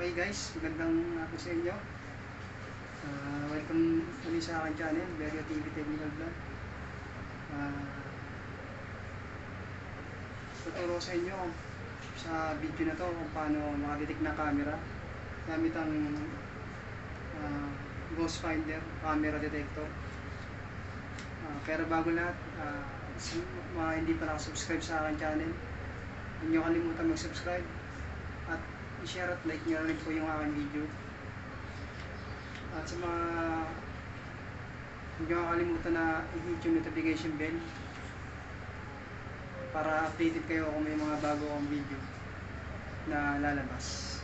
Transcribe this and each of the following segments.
Okay guys, magandang hapon sa inyo. Welcome ulit sa aking channel, Berio TV Technical Vlog. Tuturo sa inyo sa video na to kung paano makadetect ng camera gamit ang Ghost Finder camera detector. Pero bago lahat, mga hindi pa nakasubscribe sa aking channel, huwag niyo kalimutan mag-subscribe at i-share at like nyo rin po yung aking video. At sa mga hindi nyo kakalimutan na i-hit yung notification bell para updated kayo kung may mga bago akong video na lalabas.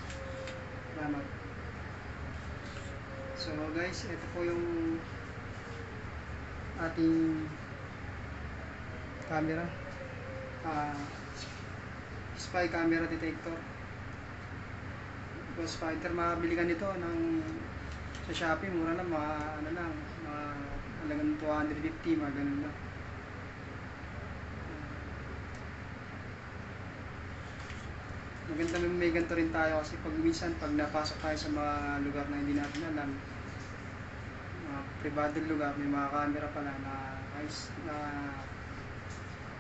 Salamat. So guys, ito po yung ating camera, spy camera detector. Ghost Finder, makabili ka nito sa Shopee, mura lang, mga halagang 250, mga ganun lang. Maganda may ganito rin tayo kasi minsan pag napasok tayo sa mga lugar na hindi natin alam, mga pribadong lugar, may mga camera pala na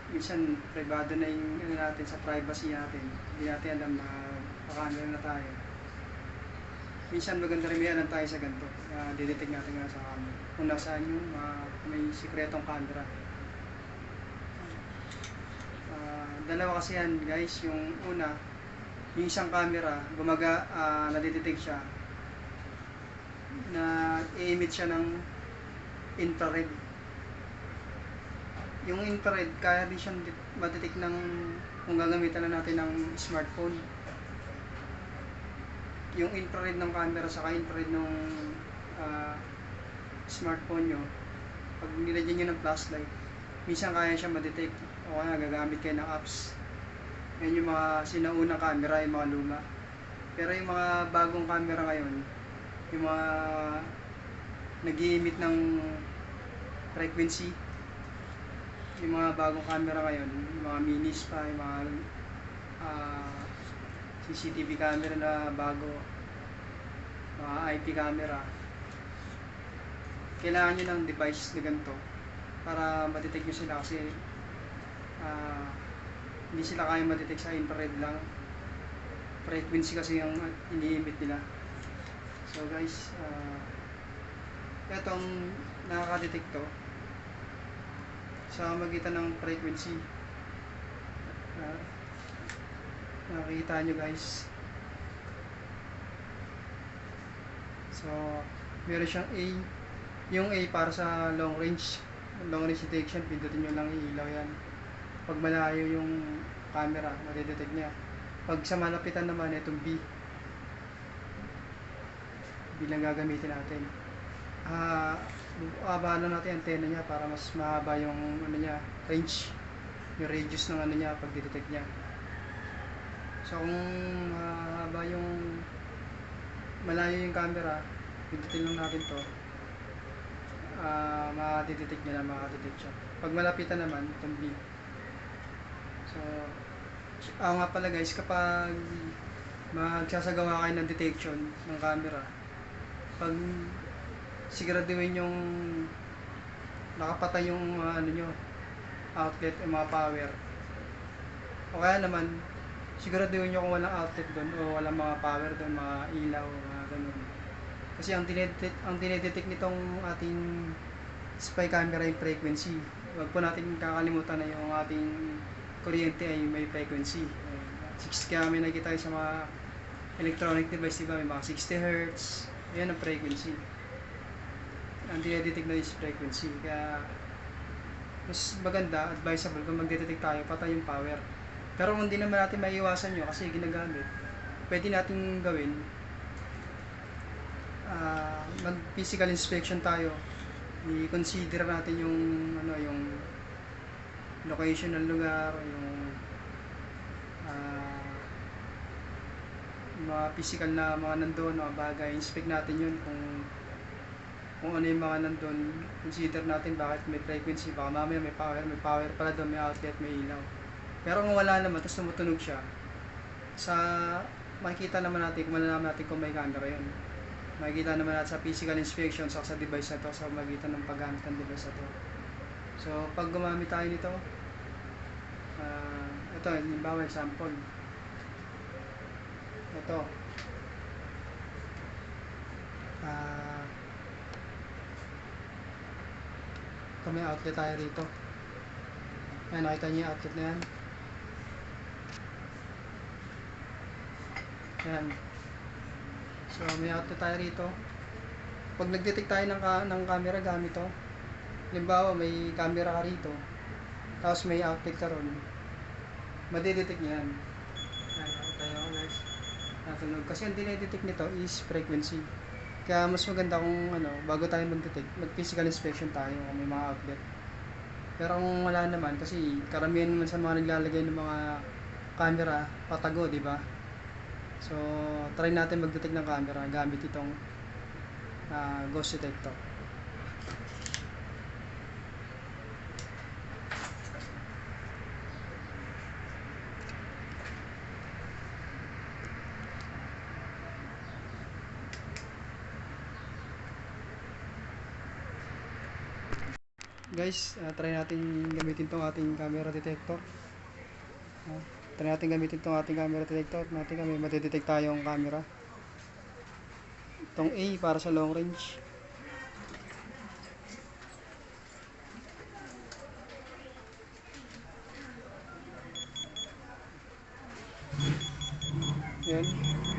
minsan privado na yung natin, sa privacy natin, hindi natin alam na pa-camera na tayo. Minsan maganda rin may alam tayo sa ganito, didetect natin nga sa camera kung nasaan yung may sikretong camera. Dalawa kasi yan guys. Yung una, yung isang camera nadidetect siya na i-emit siya ng infrared. Yung infrared kaya din siyang madetect kung gagamitan na natin ng smartphone. Yung infrared ng camera saka infrared ng smartphone nyo, pag nilagyan nyo ng flashlight, minsan kaya siya madetect o kaya gagamit kayo ng apps. Yan yung mga sinaunang camera, yung mga luma. Pero yung mga bagong camera ngayon, yung mga nag-i-emit ng frequency, yung mga bagong camera ngayon, yung mga minis pa, yung mga CCTV camera na bago, mga IP camera, kailangan nyo ng device na ganito para ma-detect nyo sila kasi hindi sila kaya ma-detect sa infrared lang, frequency kasi yung ini-emit nila. So guys, etong nakaka-detect to sa magitan ng frequency. Nakikita nyo guys. So meron siyang A. Yung A para sa long range detection, pindutin nyo lang ilaw yan. Pag malayo yung camera, madidetect niya. Pag sa malapitan naman, itong B lang gagamitin natin. Abahan natin antena niya para mas mahaba yung range, yung radius ng pag detect niya. So kung malayo yung camera, pindutin lang natin to, makadetect niya na, makadetect siya. Pag malapitan naman, itong B. So nga pala guys, kapag magsasagawa kayo ng detection ng camera, pag siguraduhin yung nakapatay yung outlet, yung mga power, o kaya naman siguraduhin nyo kung walang outlet doon o walang mga power doon, mga ilaw, mga ganun. Kasi ang dinedetect nitong ating spy camera yung frequency. Huwag po natin kakalimutan na yung ating kuryente ay may frequency. Kaya may nakikita tayo sa mga electronic device, diba? May mga 60 Hz. Yan ang frequency. Ang dinedetect na is frequency. Kaya mas maganda, advisable kung magdetect tayo, patay yung power. Pero hindi naman natin maiiwasan yun kasi ginagamit. Pwede natin gawin, mag physical inspection tayo. I-consider natin yung location ng lugar, yung mga physical na mga nandun, mga bagay. Inspect natin yun kung ano yung mga nandun. Consider natin bakit may frequency, baka mamaya may power pala doon, may outlet, may ilaw. Pero kung wala naman, tapos tumutunog siya, sa makikita naman natin kung malalaman natin kung may camera yun. Makikita naman natin sa physical inspection sa device na to, sa magitan ng paggamit ng device na to. So pag gumamit tayo nito, ito halimbawa example, ito may outlet tayo rito. Ayan, nakita niyo yung outlet na yan. Ayan. So may outlet tayo rito. Pag nag-detect tayo ng camera gamit to, halimbawa may camera ka rito, tapos may outlet ka ron, madidetect niya yan. Ayan, nakita nyo guys, natunog. Kasi ang dinedetect nito is frequency. Kaya mas maganda kung bago tayo mag-detect, mag-physical inspection tayo kung may mga outlet. Pero kung wala naman, kasi karamihan naman sa mga naglalagay ng mga camera, patago, di ba? So, try natin mag-detect ng camera gamit itong ghost detector. Guys, try natin gamitin tong ating camera detector. Try natin gamitin tong ating camera detector. Natin kami madidetect tayong camera. Itong A para sa long range. Yan,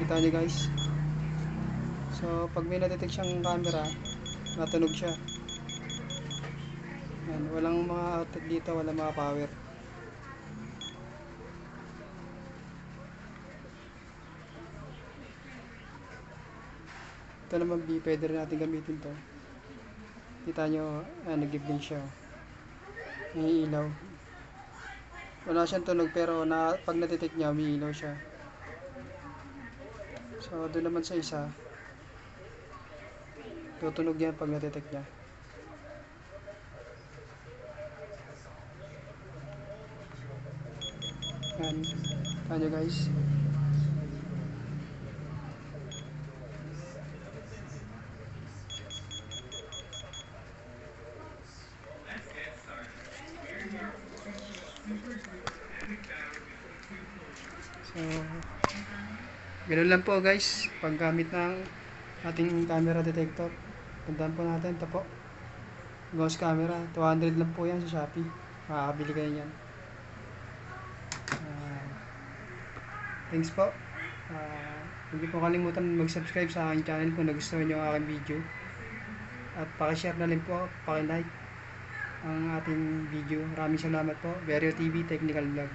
kita nyo guys. So pag may na-detect siyang camera, natunog siya. Yan, walang mga outlet dito, walang mga power. Ito naman B, pwede rin natin gamitin to. Kita nyo, nag-give din siya. May ilaw. Wala siyang tunog pero pag na-detect niya, may ilaw siya. So doon naman sa isa, tutunog yan pag na-detect niya. Yan, kanya guys. So ganoon lang po guys paggamit ng ating camera detector. Tandaan po natin, ito po ghost camera, 200 lang po yan sa Shopee, makakabili kayo yan. Thanks po. Huwag niyo po kalimutan mag-subscribe sa aking channel kung nagustuhan niyo ang aking video, at pakishare na rin po, pakilike ang ating video. Maraming salamat po. Verio TV Technical Vlog.